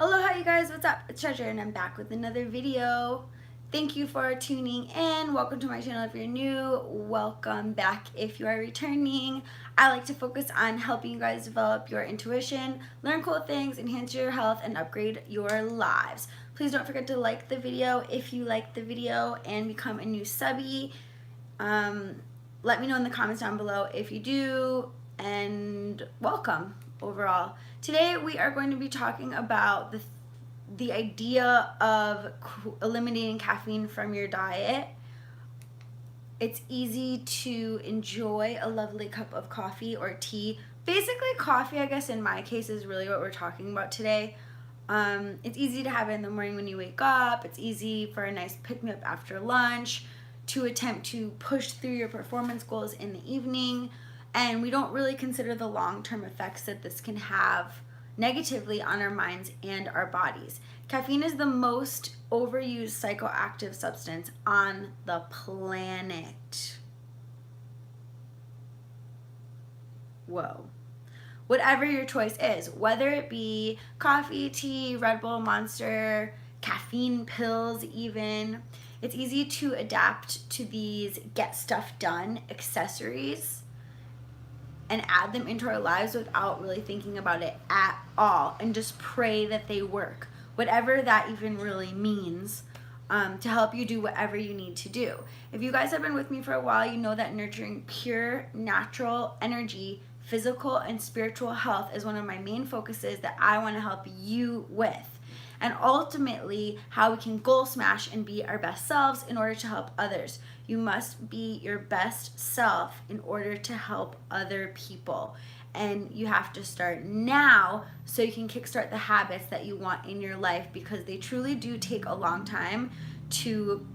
Aloha you guys, what's up? It's Treasure and I'm back with another video. Thank you for tuning in. Welcome to my channel if you're new. Welcome back if you are returning. I like to focus on helping you guys develop your intuition, learn cool things, enhance your health, and upgrade your lives. Please don't forget to like the video if you like the video and become a new subbie. Let me know in the comments down below if you do, and welcome overall. Today we are going to be talking about the idea of eliminating caffeine from your diet. It's easy to enjoy a lovely cup of coffee or tea. Basically coffee, I guess in my case, is really what we're talking about today. It's easy to have it in the morning when you wake up. It's easy for a nice pick-me-up after lunch, to attempt to push through your performance goals in the evening. And we don't really consider the long-term effects that this can have negatively on our minds and our bodies. Caffeine is the most overused psychoactive substance on the planet. Whoa. Whatever your choice is, whether it be coffee, tea, Red Bull, Monster, caffeine pills even, it's easy to adapt to these get stuff done accessories and add them into our lives without really thinking about it at all, and just pray that they work, whatever that even really means, to help you do whatever you need to do. If you guys have been with me for a while, you know that nurturing pure natural energy, physical and spiritual health is one of my main focuses that I want to help you with. And ultimately, how we can goal smash and be our best selves in order to help others. You must be your best self in order to help other people. And you have to start now so you can kickstart the habits that you want in your life, because they truly do take a long time to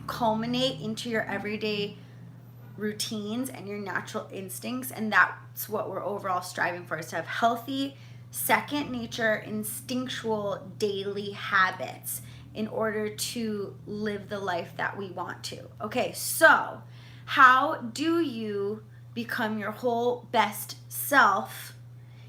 culminate into your everyday routines and your natural instincts. And that's what we're overall striving for, is to have healthy, second nature, instinctual daily habits in order to live the life that we want to. Okay, so how do you become your whole best self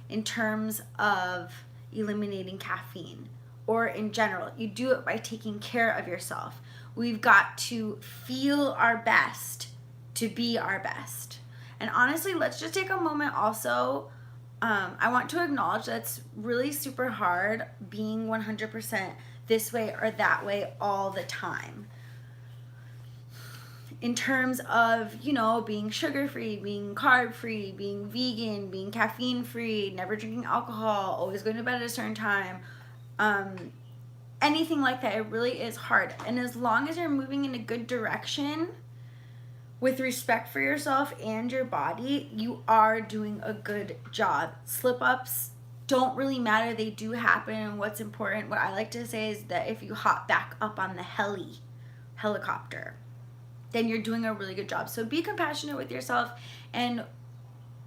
in terms of eliminating caffeine, or in general? You do it by taking care of yourself. We've got to feel our best to be our best. And honestly, let's just take a moment also. I want to acknowledge that it's really super hard being 100% this way or that way all the time. In terms of, being sugar-free, being carb-free, being vegan, being caffeine-free, never drinking alcohol, always going to bed at a certain time, anything like that, it really is hard. And as long as you're moving in a good direction, with respect for yourself and your body, you are doing a good job. Slip-ups don't really matter. They do happen. And what's important, what I like to say, is that if you hop back up on the helicopter, then you're doing a really good job. So be compassionate with yourself. And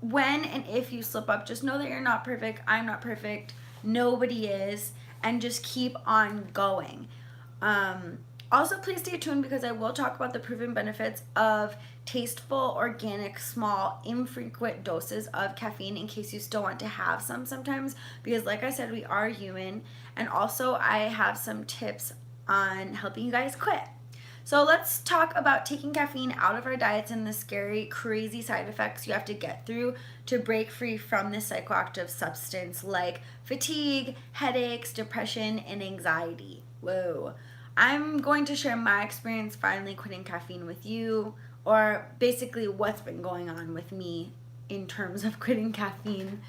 when and if you slip up, just know that you're not perfect. I'm not perfect. Nobody is. And just keep on going. Also, please stay tuned, because I will talk about the proven benefits of tasteful, organic, small, infrequent doses of caffeine, in case you still want to have some sometimes, because like I said, we are human. And also I have some tips on helping you guys quit. So let's talk about taking caffeine out of our diets and the scary, crazy side effects you have to get through to break free from this psychoactive substance, like fatigue, headaches, depression, and anxiety. Whoa. I'm going to share my experience finally quitting caffeine with you, or basically what's been going on with me in terms of quitting caffeine.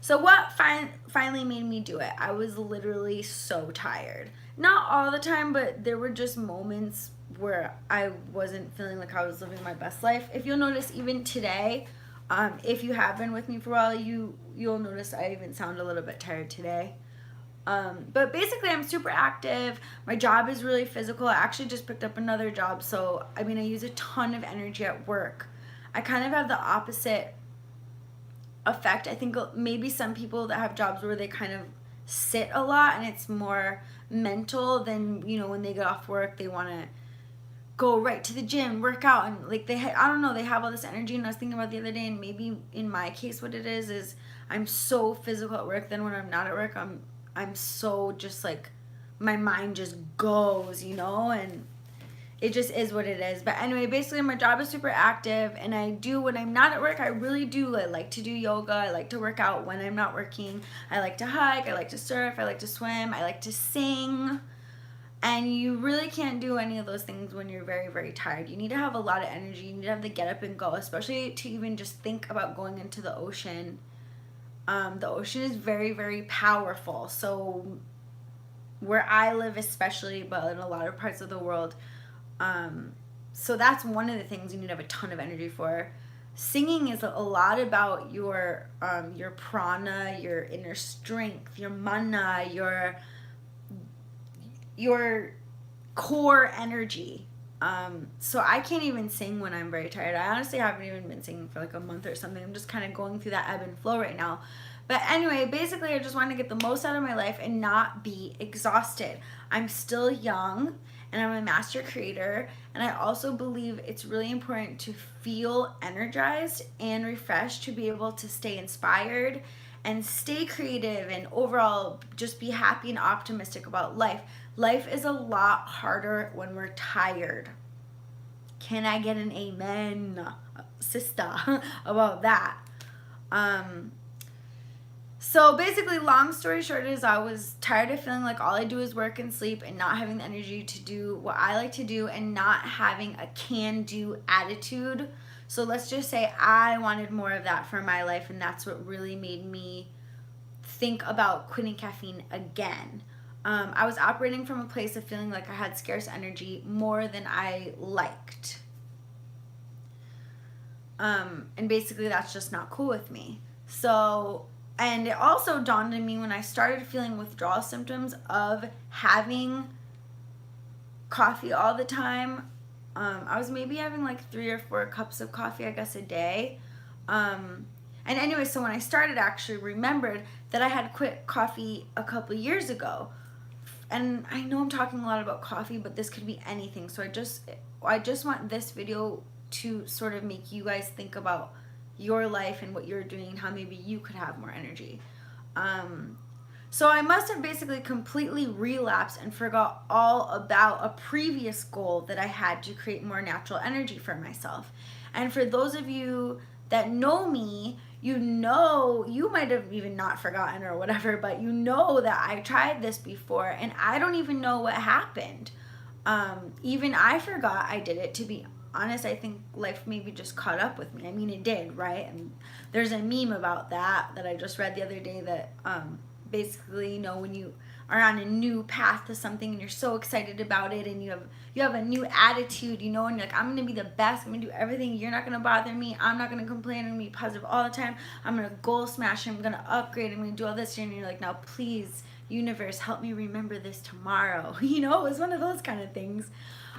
So what finally made me do it? I was literally so tired. Not all the time, but there were just moments where I wasn't feeling like I was living my best life. If you'll notice, even today, if you have been with me for a while, you'll notice I even sound a little bit tired today. But basically, I'm super active. My job is really physical. I actually just picked up another job, so I use a ton of energy at work. I kind of have the opposite effect. I think maybe some people that have jobs where they kind of sit a lot and it's more mental, than when they get off work, they want to go right to the gym, work out, and like I don't know, they have all this energy. And I was thinking about the other day, and maybe in my case what it is I'm so physical at work, then when I'm not at work, I'm I'm so just like, my mind just goes, you know, and it just is what it is. But anyway, basically my job is super active, and I do, when I'm not at work, I really do. I like to do yoga. I like to work out when I'm not working. I like to hike. I like to surf. I like to swim. I like to sing. And you really can't do any of those things when you're very, very tired. You need to have a lot of energy. You need to have the get up and go, especially to even just think about going into the ocean. The ocean is very, very powerful. So where I live especially, but in a lot of parts of the world, so that's one of the things you need to have a ton of energy for. Singing is a lot about your prana, your inner strength, your mana, your core energy. So I can't even sing when I'm very tired. I honestly haven't even been singing for like a month or something. I'm just kind of going through that ebb and flow right now. But anyway, basically I just want to get the most out of my life and not be exhausted. I'm still young, and I'm a master creator, and I also believe it's really important to feel energized and refreshed to be able to stay inspired and stay creative and overall just be happy and optimistic about life. Life is a lot harder when we're tired. Can I get an amen, sister, about that? So basically, long story short is I was tired of feeling like all I do is work and sleep and not having the energy to do what I like to do and not having a can-do attitude. So let's just say I wanted more of that for my life, and that's what really made me think about quitting caffeine again. I was operating from a place of feeling like I had scarce energy more than I liked. And basically that's just not cool with me. So, and it also dawned on me when I started feeling withdrawal symptoms of having coffee all the time. I was maybe having like 3 or 4 cups of coffee, I guess, a day. And anyway, so when I started, I actually remembered that I had quit coffee a couple years ago. And I know I'm talking a lot about coffee, but this could be anything. So I just want this video to sort of make you guys think about your life and what you're doing and how maybe you could have more energy. So I must have basically completely relapsed and forgot all about a previous goal that I had to create more natural energy for myself. And for those of you that know me, you know, you might have even not forgotten or whatever, but you know that I tried this before and I don't even know what happened. Even I forgot I did it, to be honest. I think life maybe just caught up with me. I mean, it did, right? And there's a meme about that I just read the other day that basically, you know, when you are on a new path to something and you're so excited about it and you have a new attitude, you know, and you're like, I'm gonna be the best, I'm gonna do everything, you're not gonna bother me, I'm not gonna complain, I'm gonna be positive all the time, I'm gonna goal smash, I'm gonna upgrade, I'm gonna do all this, and you're like, now please, universe, help me remember this tomorrow. You know, it was one of those kind of things.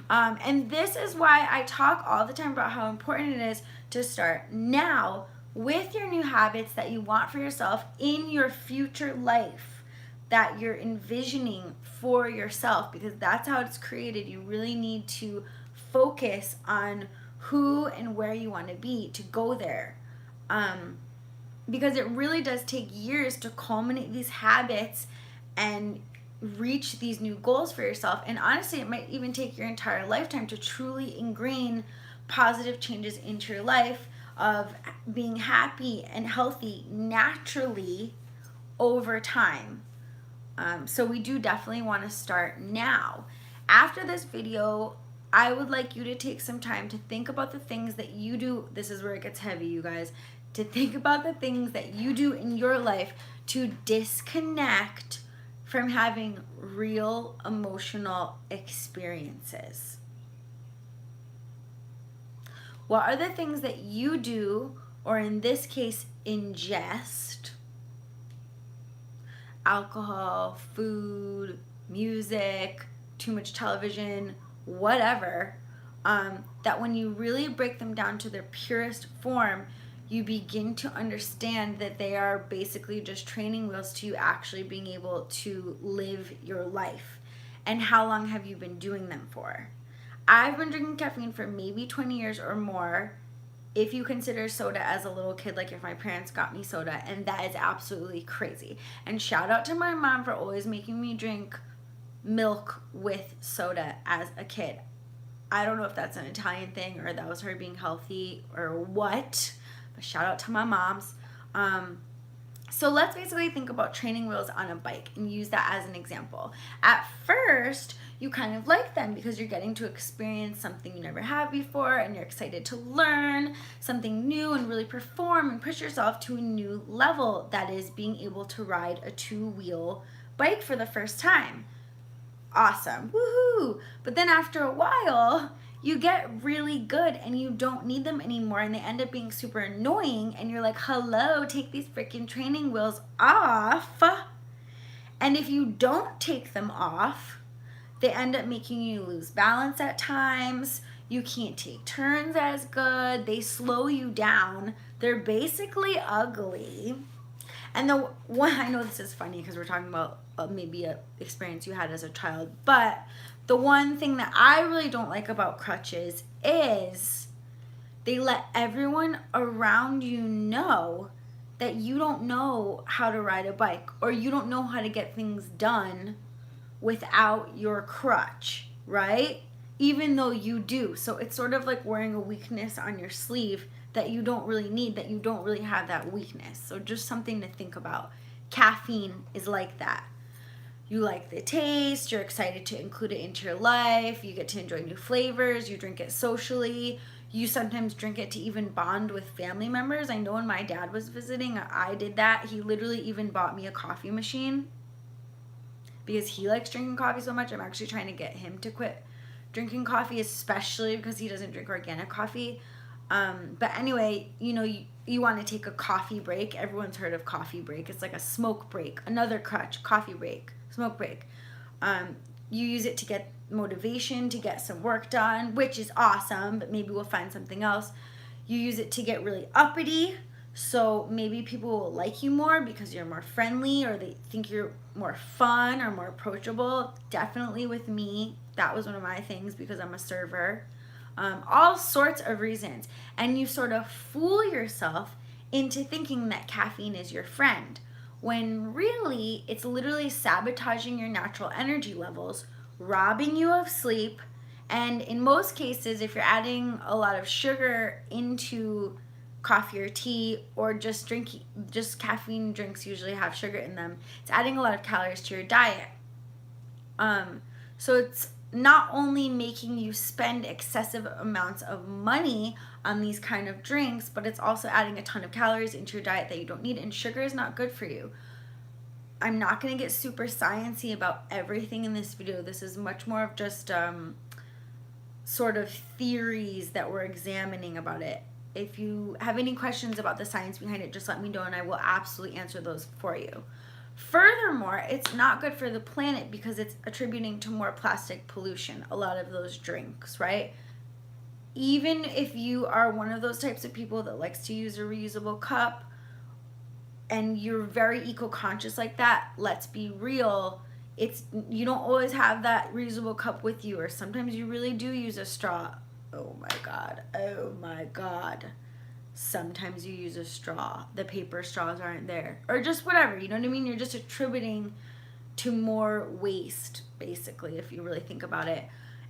And this is why I talk all the time about how important it is to start now with your new habits that you want for yourself in your future life, that you're envisioning for yourself, because that's how it's created. You really need to focus on who and where you want to be to go there. Because it really does take years to culminate these habits and reach these new goals for yourself. And honestly, it might even take your entire lifetime to truly ingrain positive changes into your life of being happy and healthy naturally over time. So we do definitely want to start now. After this video, I would like you to take some time to think about the things that you do. This is where it gets heavy, you guys. To think about the things that you do in your life to disconnect from having real emotional experiences. What are the things that you do, or in this case, ingest? Alcohol, food, music, too much television, whatever, that when you really break them down to their purest form, you begin to understand that they are basically just training wheels to you actually being able to live your life. And how long have you been doing them for? I've been drinking caffeine for maybe 20 years or more, if you consider soda as a little kid, like if my parents got me soda, and that is absolutely crazy. And shout out to my mom for always making me drink milk with soda as a kid. I don't know if that's an Italian thing or that was her being healthy or what, but shout out to my moms. So let's basically think about training wheels on a bike and use that as an example. At first, you kind of like them because you're getting to experience something you never had before, and you're excited to learn something new and really perform and push yourself to a new level, that is being able to ride a 2-wheel bike for the first time. Awesome, woohoo! But then after a while, you get really good and you don't need them anymore, and they end up being super annoying, and you're like, hello, take these freaking training wheels off. And if you don't take them off, they end up making you lose balance at times. You can't take turns as good. They slow you down. They're basically ugly. And the one, I know this is funny because we're talking about maybe an experience you had as a child, but the one thing that I really don't like about crutches is they let everyone around you know that you don't know how to ride a bike, or you don't know how to get things done without your crutch, right? Even though you do. So it's sort of like wearing a weakness on your sleeve that you don't really need, that you don't really have that weakness. So just something to think about. Caffeine is like that. You like the taste, you're excited to include it into your life, you get to enjoy new flavors, you drink it socially, you sometimes drink it to even bond with family members. I know when my dad was visiting, I did that. He literally even bought me a coffee machine because he likes drinking coffee so much. I'm actually trying to get him to quit drinking coffee, especially because he doesn't drink organic coffee. But anyway, you want to take a coffee break. Everyone's heard of coffee break. It's like a smoke break, another crutch, coffee break, smoke break. You use it to get motivation, to get some work done, which is awesome, but maybe we'll find something else. You use it to get really uppity, so maybe people will like you more because you're more friendly, or they think you're more fun or more approachable. Definitely with me, that was one of my things because I'm a server. All sorts of reasons. And you sort of fool yourself into thinking that caffeine is your friend, when really it's literally sabotaging your natural energy levels, robbing you of sleep, and in most cases, if you're adding a lot of sugar into coffee or tea, or just caffeine drinks usually have sugar in them, it's adding a lot of calories to your diet. So it's not only making you spend excessive amounts of money on these kind of drinks, but it's also adding a ton of calories into your diet that you don't need, and sugar is not good for you. I'm not going to get super sciencey about everything in this video. This is much more of just sort of theories that we're examining about it. If you have any questions about the science behind it, just let me know and I will absolutely answer those for you. Furthermore, it's not good for the planet because it's attributing to more plastic pollution, a lot of those drinks, right? Even if you are one of those types of people that likes to use a reusable cup and you're very eco-conscious like that, let's be real, you don't always have that reusable cup with you, or sometimes you really do use a straw. Oh my God. Sometimes you use a straw. The paper straws aren't there. Or just whatever, you know what I mean? You're just attributing to more waste, basically, if you really think about it.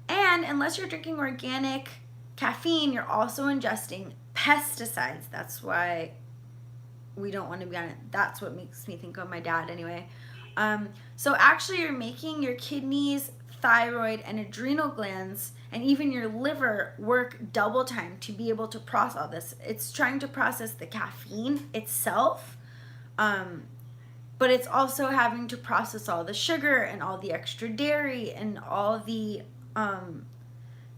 And unless you're drinking organic caffeine, you're also ingesting pesticides. That's why we don't want to be on it. That's what makes me think of my dad anyway. So actually you're making your kidneys, thyroid, and adrenal glands, and even your liver work double time to be able to process all this. It's trying to process the caffeine itself, but it's also having to process all the sugar and all the extra dairy and all the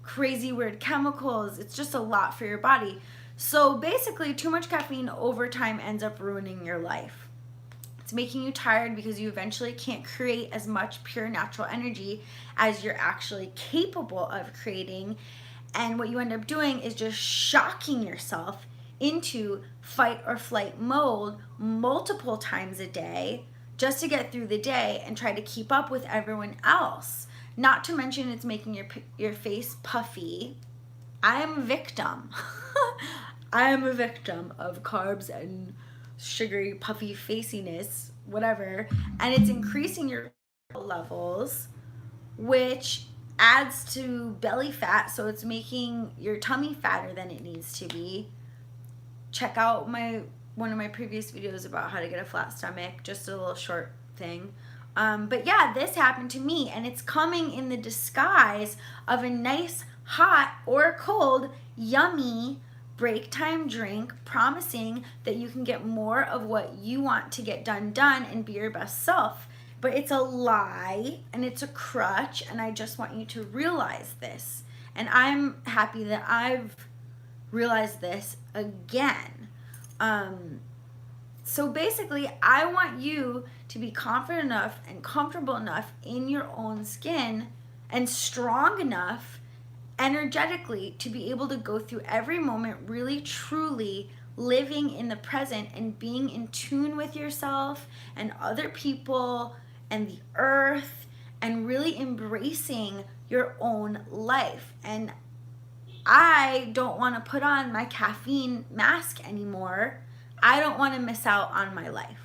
crazy weird chemicals. It's just a lot for your body. So basically, too much caffeine over time ends up ruining your life. It's making you tired because you eventually can't create as much pure natural energy as you're actually capable of creating. And what you end up doing is just shocking yourself into fight or flight mode multiple times a day just to get through the day and try to keep up with everyone else. Not to mention it's making your face puffy. I am a victim. I am a victim of carbs and sugary, puffy faciness, whatever, and it's increasing your levels, which adds to belly fat, so it's making your tummy fatter than it needs to be. Check out one of my previous videos about how to get a flat stomach, just a little short thing. But yeah, this happened to me, and it's coming in the disguise of a nice, hot or cold, yummy break time drink, promising that you can get more of what you want to get done and be your best self. But it's a lie and it's a crutch, and I just want you to realize this. And I'm happy that I've realized this again. So basically, I want you to be confident enough and comfortable enough in your own skin and strong enough energetically to be able to go through every moment really truly living in the present and being in tune with yourself and other people and the earth and really embracing your own life. And I don't want to put on my caffeine mask anymore. I don't want to miss out on my life.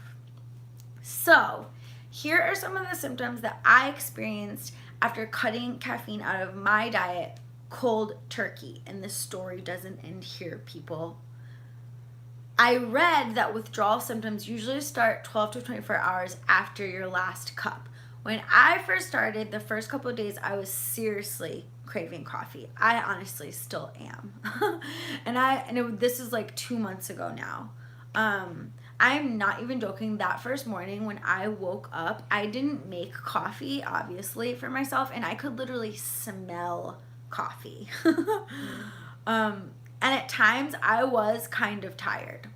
So, here are some of the symptoms that I experienced after cutting caffeine out of my diet cold turkey. And this story doesn't end here, people. I read that withdrawal symptoms usually start 12 to 24 hours after your last cup. When I first started, the first couple of days, I was seriously craving coffee. I honestly still am. This is like 2 months ago now. I'm not even joking. That first morning when I woke up, I didn't make coffee, obviously, for myself, and I could literally smell coffee. And at times I was kind of tired.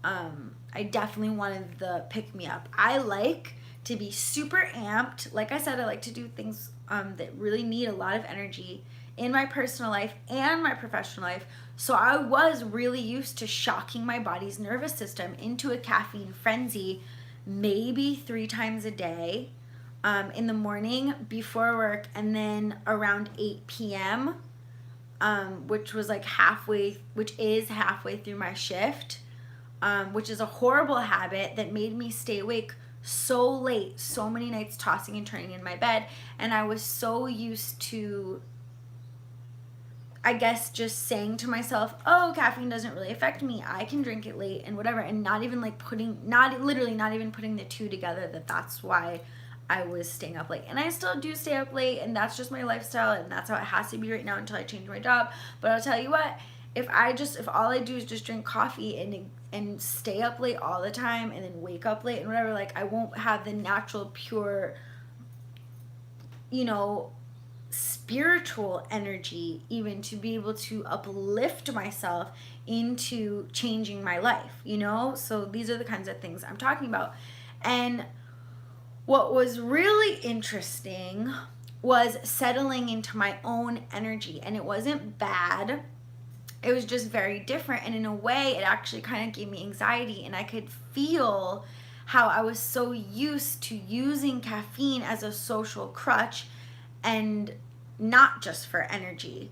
I definitely wanted the pick me up. I like to be super amped. Like I said, I like to do things that really need a lot of energy in my personal life and my professional life. So I was really used to shocking my body's nervous system into a caffeine frenzy maybe 3 times a day, in the morning before work, and then around 8 p.m., which is halfway through my shift, which is a horrible habit that made me stay awake so late, so many nights tossing and turning in my bed. And I was so used to, I guess, just saying to myself, oh, caffeine doesn't really affect me, I can drink it late and whatever, and not even putting the two together, that's why I was staying up late. And I still do stay up late, and that's just my lifestyle, and that's how it has to be right now until I change my job. But I'll tell you what, if all I do is just drink coffee and stay up late all the time and then wake up late and whatever, I won't have the natural, pure, spiritual energy even to be able to uplift myself into changing my life, So these are the kinds of things I'm talking about. And what was really interesting was settling into my own energy. And it wasn't bad. It was just very different. And in a way, it actually kind of gave me anxiety. And I could feel how I was so used to using caffeine as a social crutch and not just for energy.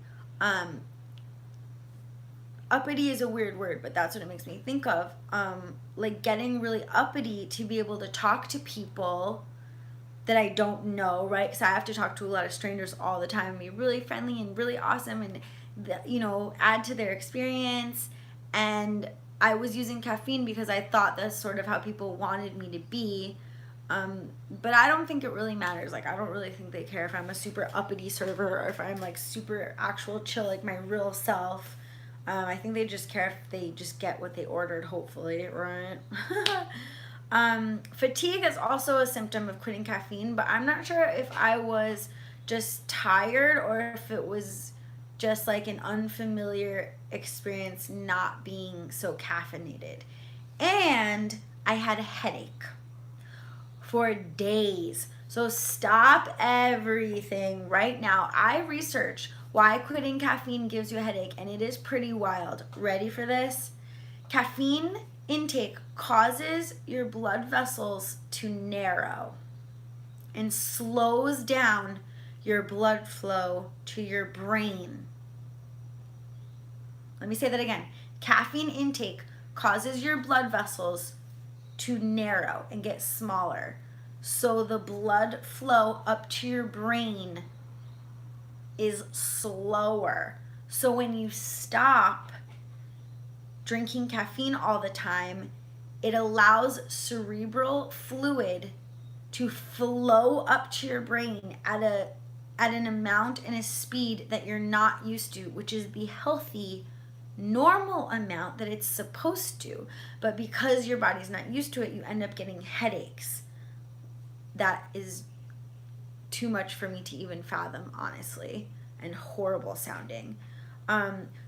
Uppity is a weird word, but that's what it makes me think of. Getting really uppity to be able to talk to people that I don't know, right? Because I have to talk to a lot of strangers all the time and be really friendly and really awesome and, add to their experience. And I was using caffeine because I thought that's sort of how people wanted me to be. But I don't think it really matters. I don't really think they care if I'm a super uppity server or if I'm super actual chill, my real self. I think they just care if they just get what they ordered, hopefully, right? Fatigue is also a symptom of quitting caffeine, but I'm not sure if I was just tired or if it was just an unfamiliar experience not being so caffeinated. And I had a headache for days. So stop everything right now. I researched why quitting caffeine gives you a headache, and it is pretty wild. Ready for this? Caffeine intake causes your blood vessels to narrow and slows down your blood flow to your brain. Let me say that again. Caffeine intake causes your blood vessels to narrow and get smaller. So the blood flow up to your brain is slower. So when you stop drinking caffeine all the time, it allows cerebral fluid to flow up to your brain at an amount and a speed that you're not used to, which is the healthy, normal amount that it's supposed to. But because your body's not used to it, you end up getting headaches. That is too much for me to even fathom, honestly, and horrible sounding.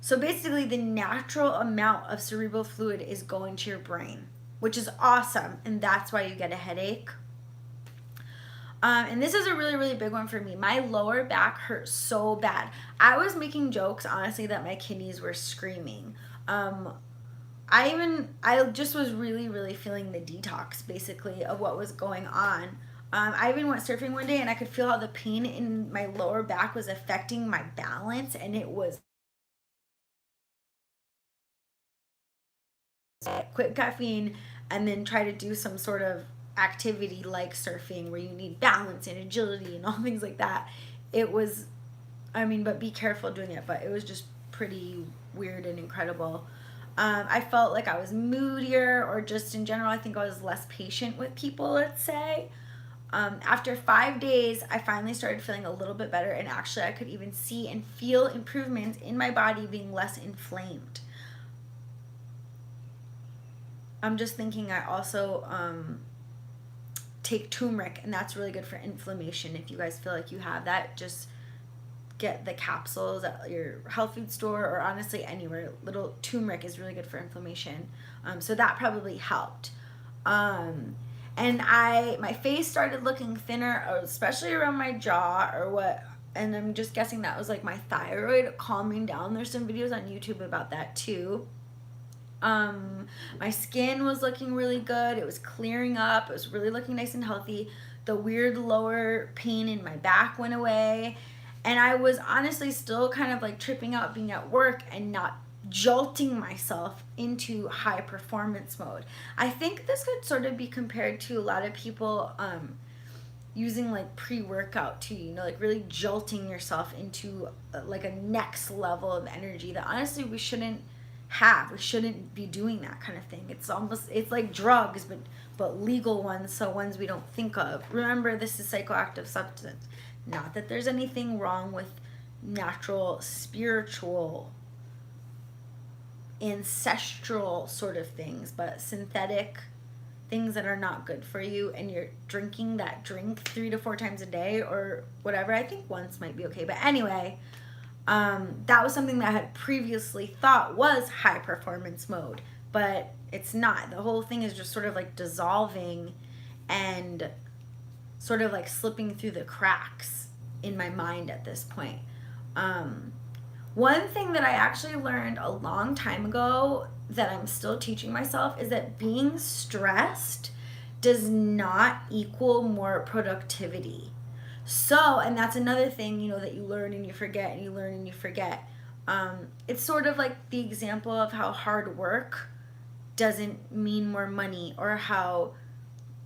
So basically, the natural amount of cerebral fluid is going to your brain, which is awesome, and that's why you get a headache. And this is a really, really big one for me. My lower back hurt so bad. I was making jokes, honestly, that my kidneys were screaming. I just was really, really feeling the detox, basically, of what was going on. I even went surfing one day and I could feel how the pain in my lower back was affecting my balance, and it was quit caffeine and then try to do some sort of activity like surfing where you need balance and agility and all things like that. It was, but be careful doing it, but it was just pretty weird and incredible. I felt like I was moodier, or just in general, I think I was less patient with people, let's say. After 5 days, I finally started feeling a little bit better, and actually I could even see and feel improvements in my body being less inflamed. I'm just thinking I also take turmeric, and that's really good for inflammation. If you guys feel like you have that, just get the capsules at your health food store, or honestly anywhere. Little turmeric is really good for inflammation. So that probably helped. And my face started looking thinner, especially around my jaw or what. And I'm just guessing that was like my thyroid calming down. There's some videos on YouTube about that too. My skin was looking really good. It was clearing up. It was really looking nice and healthy. The weird lower pain in my back went away. And I was honestly still kind of like tripping out being at work and not jolting myself into high performance mode. I think this could sort of be compared to a lot of people using like pre-workout too, like really jolting yourself into like a next level of energy that honestly we shouldn't be doing that kind of thing. It's like drugs, but legal ones, so ones we don't think of. Remember, this is psychoactive substance. Not that there's anything wrong with natural, spiritual, ancestral sort of things, but synthetic things that are not good for you, and you're drinking that drink 3 to 4 times a day or whatever. I think once might be okay, but anyway, that was something that I had previously thought was high performance mode, but it's not. The whole thing is just sort of like dissolving and sort of like slipping through the cracks in my mind at this point. One thing that I actually learned a long time ago that I'm still teaching myself is that being stressed does not equal more productivity. So, and that's another thing, that you learn and you forget, and you learn and you forget. It's sort of like the example of how hard work doesn't mean more money, or how,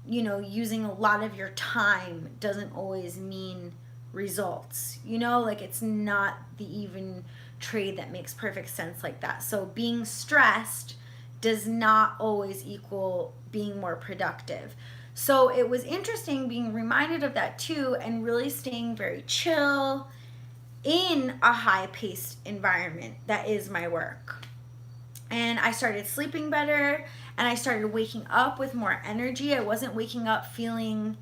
using a lot of your time doesn't always mean results. Like it's not the even trade that makes perfect sense like that. So being stressed does not always equal being more productive. So it was interesting being reminded of that too, and really staying very chill in a high-paced environment that is my work. And I started sleeping better, and I started waking up with more energy. I wasn't waking up feeling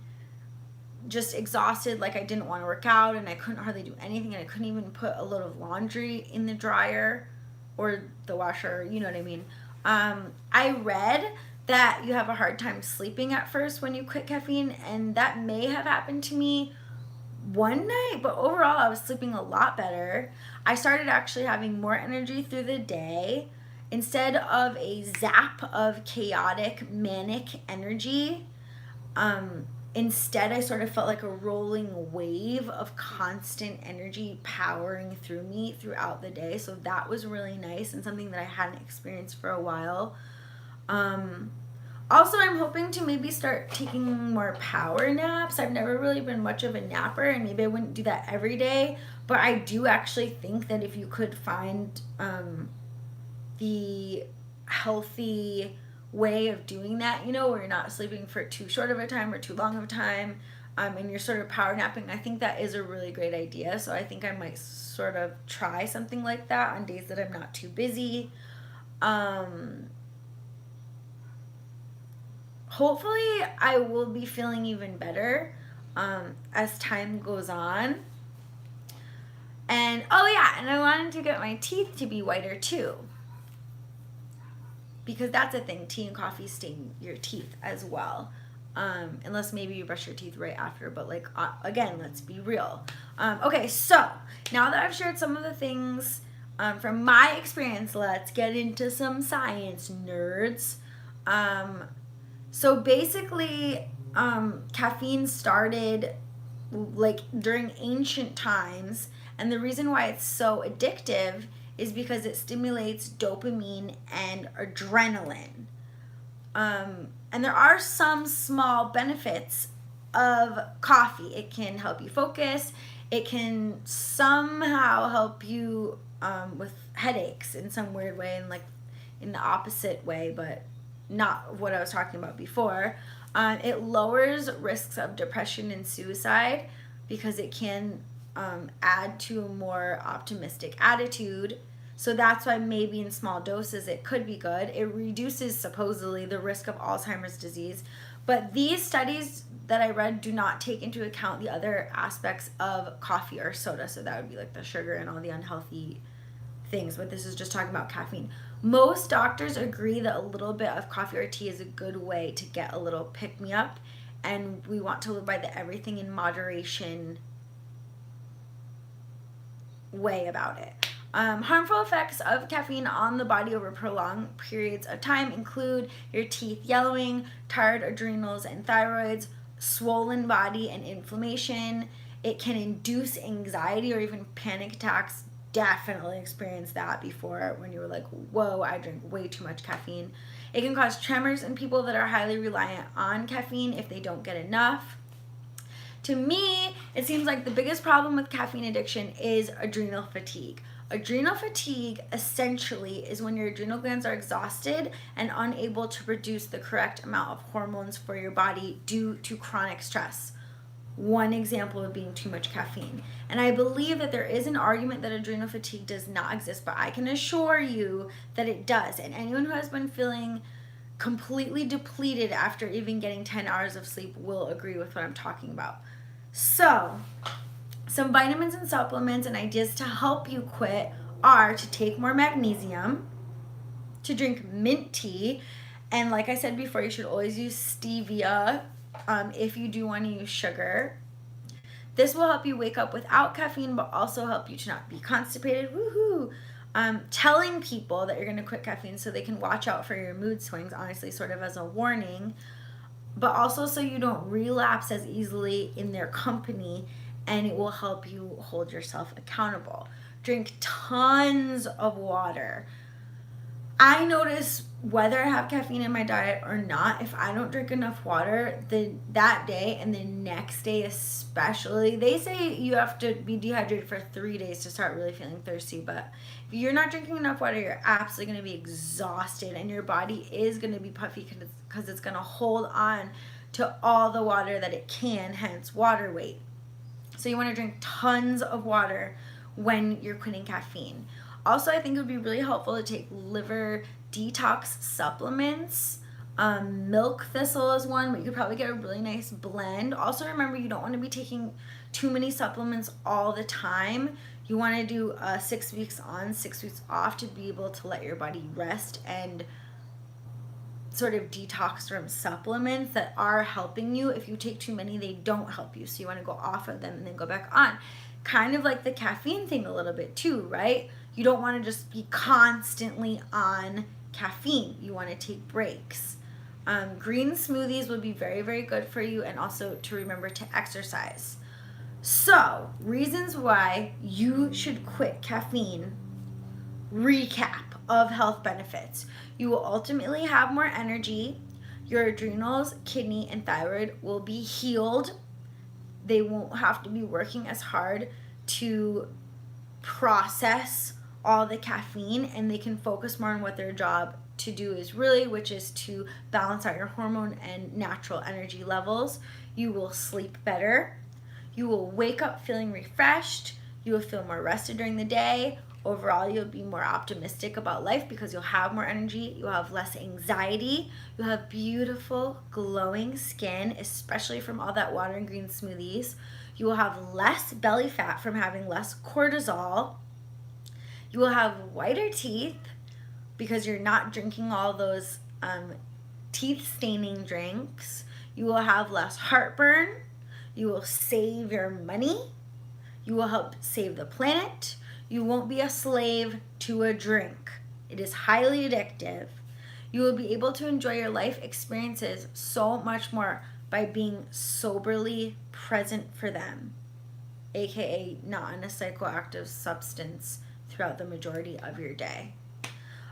just exhausted, like I didn't want to work out and I couldn't hardly do anything, and I couldn't even put a load of laundry in the dryer or the washer, you know what I mean. I read that you have a hard time sleeping at first when you quit caffeine, and that may have happened to me one night, but overall I was sleeping a lot better. I started actually having more energy through the day instead of a zap of chaotic manic energy. instead I sort of felt like a rolling wave of constant energy powering through me throughout the day. So that was really nice and something that I hadn't experienced for a while. Also, I'm hoping to maybe start taking more power naps. I've never really been much of a napper, and maybe I wouldn't do that every day, but I do actually think that if you could find the healthy way of doing that, you know, where you're not sleeping for too short of a time or too long of a time, and you're sort of power napping, I think that is a really great idea. So I think I might sort of try something like that on days that I'm not too busy. Hopefully I will be feeling even better as time goes on. And oh yeah, and I wanted to get my teeth to be whiter too, because that's a thing. Tea and coffee stain your teeth as well, unless maybe you brush your teeth right after. But like again, let's be real. Okay, so now that I've shared some of the things from my experience, let's get into some science, nerds. So basically, caffeine started like during ancient times, and the reason why it's so addictive is because it stimulates dopamine and adrenaline. And there are some small benefits of coffee. It can help you focus. It can somehow help you with headaches in some weird way, and like in the opposite way, but not what I was talking about before. It lowers risks of depression and suicide because it can add to a more optimistic attitude. So that's why maybe in small doses it could be good. It reduces supposedly the risk of Alzheimer's disease. But these studies that I read do not take into account the other aspects of coffee or soda. So that would be like the sugar and all the unhealthy things. But this is just talking about caffeine. Most doctors agree that a little bit of coffee or tea is a good way to get a little pick-me-up, and we want to live by the everything in moderation way about it. Harmful effects of caffeine on the body over prolonged periods of time include your teeth yellowing, tired adrenals and thyroids, swollen body and inflammation. It can induce anxiety or even panic attacks. Definitely experienced that before when you were like, whoa, I drink way too much caffeine. It can cause tremors in people that are highly reliant on caffeine if they don't get enough. To me, it seems like the biggest problem with caffeine addiction is adrenal fatigue. Adrenal fatigue essentially is when your adrenal glands are exhausted and unable to produce the correct amount of hormones for your body due to chronic stress. One example of being too much caffeine. And I believe that there is an argument that adrenal fatigue does not exist, but I can assure you that it does. And anyone who has been feeling completely depleted after even getting 10 hours of sleep will agree with what I'm talking about. So, some vitamins and supplements and ideas to help you quit are to take more magnesium, to drink mint tea, and like I said before, you should always use stevia if you do want to use sugar. This will help you wake up without caffeine, but also help you to not be constipated. Woohoo! Telling people that you're going to quit caffeine so they can watch out for your mood swings, honestly, sort of as a warning, but also so you don't relapse as easily in their company, and it will help you hold yourself accountable. Drink tons of water. I notice whether I have caffeine in my diet or not, if I don't drink enough water that day and the next day especially, they say you have to be dehydrated for 3 days to start really feeling thirsty, but if you're not drinking enough water, you're absolutely going to be exhausted, and your body is going to be puffy because it's going to hold on to all the water that it can, hence water weight. So you want to drink tons of water when you're quitting caffeine. Also, I think it would be really helpful to take liver detox supplements. Milk thistle is one, but you could probably get a really nice blend. Also, remember, you don't want to be taking too many supplements all the time. You want to do 6 weeks on, 6 weeks off to be able to let your body rest and sort of detox from supplements that are helping you. If you take too many, they don't help you. So you want to go off of them and then go back on. Kind of like the caffeine thing a little bit too, right? You don't want to just be constantly on caffeine. You want to take breaks. Green smoothies would be very, very good for you, and also to remember to exercise. So, reasons why you should quit caffeine. Recap of health benefits. You will ultimately have more energy. Your adrenals, kidney, and thyroid will be healed. They won't have to be working as hard to process all the caffeine, and they can focus more on what their job to do is really, which is to balance out your hormone and natural energy levels. You will sleep better. You will wake up feeling refreshed. You will feel more rested during the day. Overall, you'll be more optimistic about life because you'll have more energy. You'll have less anxiety. You'll have beautiful, glowing skin, especially from all that water and green smoothies. You will have less belly fat from having less cortisol. You will have whiter teeth because you're not drinking all those teeth staining drinks. You will have less heartburn. You will save your money. You will help save the planet. You won't be a slave to a drink. It is highly addictive. You will be able to enjoy your life experiences so much more by being soberly present for them, aka not on a psychoactive substance throughout the majority of your day.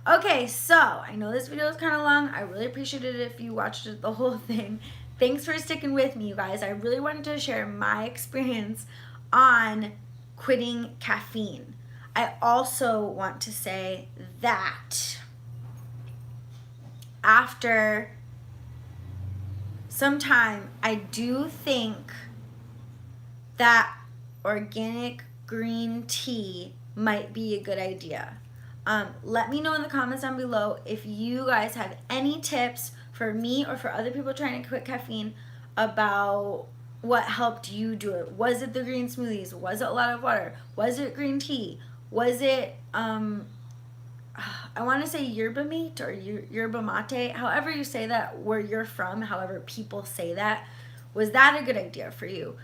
Okay, so I know this video is kind of long. I really appreciate it if you watched it, the whole thing. Thanks for sticking with me, you guys. I really wanted to share my experience on quitting caffeine. I also want to say that after some time, I do think that organic green tea might be a good idea. Let me know in the comments down below if you guys have any tips for me or for other people trying to quit caffeine about what helped you do it. Was it the green smoothies? Was it a lot of water? Was it green tea? Was it, I want to say yerba mate or yerba mate, however you say that, where you're from, however people say that. Was that a good idea for you?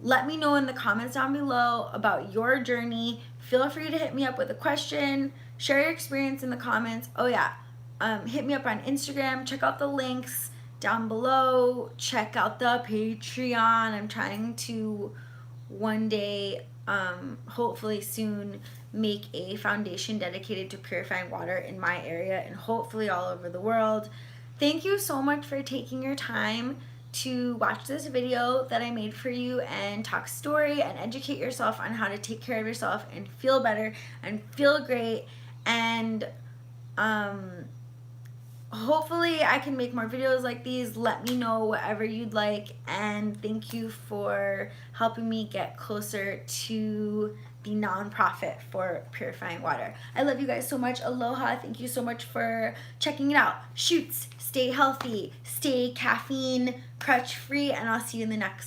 Let me know in the comments down below about your journey. Feel free to hit me up with a question. Share your experience in the comments. Oh yeah, hit me up on Instagram. Check out the links down below. Check out the Patreon. I'm trying to one day, hopefully soon, make a foundation dedicated to purifying water in my area and hopefully all over the world. Thank you so much for taking your time to watch this video that I made for you and talk story and educate yourself on how to take care of yourself and feel better and feel great. And hopefully I can make more videos like these. Let me know whatever you'd like, and thank you for helping me get closer to the nonprofit for purifying water. I love you guys so much. Aloha. Thank you so much for checking it out. Shoots, stay healthy, stay caffeine crutch free, and I'll see you in the next